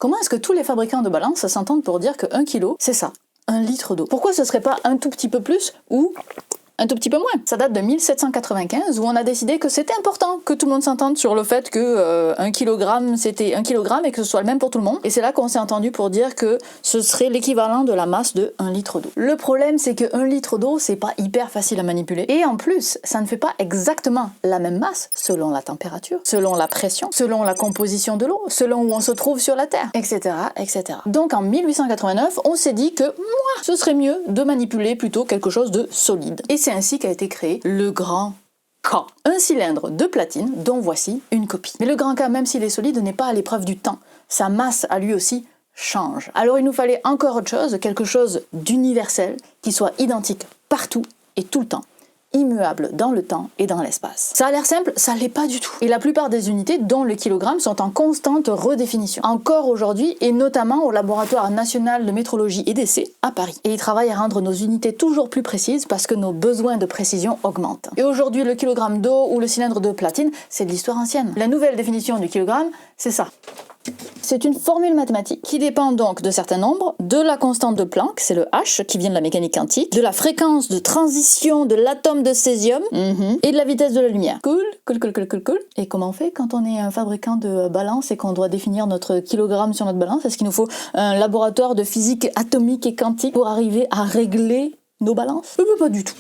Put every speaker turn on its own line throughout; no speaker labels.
Comment est-ce que tous les fabricants de balances s'entendent pour dire que 1 kg, c'est ça, 1 litre d'eau? Pourquoi ce serait pas un tout petit peu plus ou un tout petit peu moins? Ça date de 1795 où on a décidé que c'était important que tout le monde s'entende sur le fait que 1 kg c'était 1 kg et que ce soit le même pour tout le monde. Et c'est là qu'on s'est entendu pour dire que ce serait l'équivalent de la masse de 1 litre d'eau. Le problème, c'est que 1 litre d'eau, c'est pas hyper facile à manipuler. Et en plus, ça ne fait pas exactement la même masse selon la température, selon la pression, selon la composition de l'eau, selon où on se trouve sur la Terre, etc., etc. Donc en 1889, on s'est dit que ce serait mieux de manipuler plutôt quelque chose de solide. Et c'est ainsi qu'a été créé le Grand K. Un cylindre de platine dont voici une copie. Mais le Grand K, même s'il est solide, n'est pas à l'épreuve du temps. Sa masse à lui aussi change. Alors il nous fallait encore autre chose, quelque chose d'universel, qui soit identique partout et tout le temps, immuable dans le temps et dans l'espace. Ça a l'air simple, ça l'est pas du tout. Et la plupart des unités, dont le kilogramme, sont en constante redéfinition. Encore aujourd'hui, et notamment au Laboratoire National de Métrologie et d'Essai à Paris. Et ils travaillent à rendre nos unités toujours plus précises parce que nos besoins de précision augmentent. Et aujourd'hui, le kilogramme d'eau ou le cylindre de platine, c'est de l'histoire ancienne. La nouvelle définition du kilogramme, c'est ça. C'est une formule mathématique qui dépend donc de certains nombres, de la constante de Planck, c'est le H qui vient de la mécanique quantique, de la fréquence de transition de l'atome de césium et de la vitesse de la lumière. Cool. Et comment on fait quand on est un fabricant de balance et qu'on doit définir notre kilogramme sur notre balance? Est-ce qu'il nous faut un laboratoire de physique atomique et quantique pour arriver à régler nos balances? Pas du tout.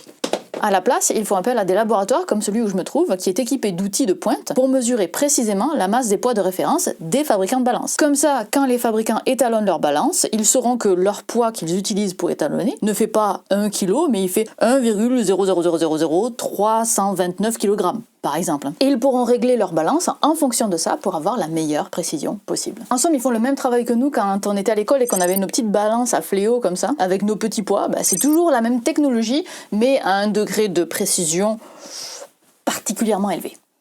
À la place, il faut appel à des laboratoires comme celui où je me trouve, qui est équipé d'outils de pointe pour mesurer précisément la masse des poids de référence des fabricants de balance. Comme ça, quand les fabricants étalonnent leur balance, ils sauront que leur poids qu'ils utilisent pour étalonner ne fait pas 1 kg, mais il fait 1,0000329 kg, par exemple. Et ils pourront régler leur balance en fonction de ça pour avoir la meilleure précision possible. En somme, ils font le même travail que nous quand on était à l'école et qu'on avait nos petites balances à fléau comme ça, avec nos petits poids. C'est toujours la même technologie, mais à un degré de précision particulièrement élevé.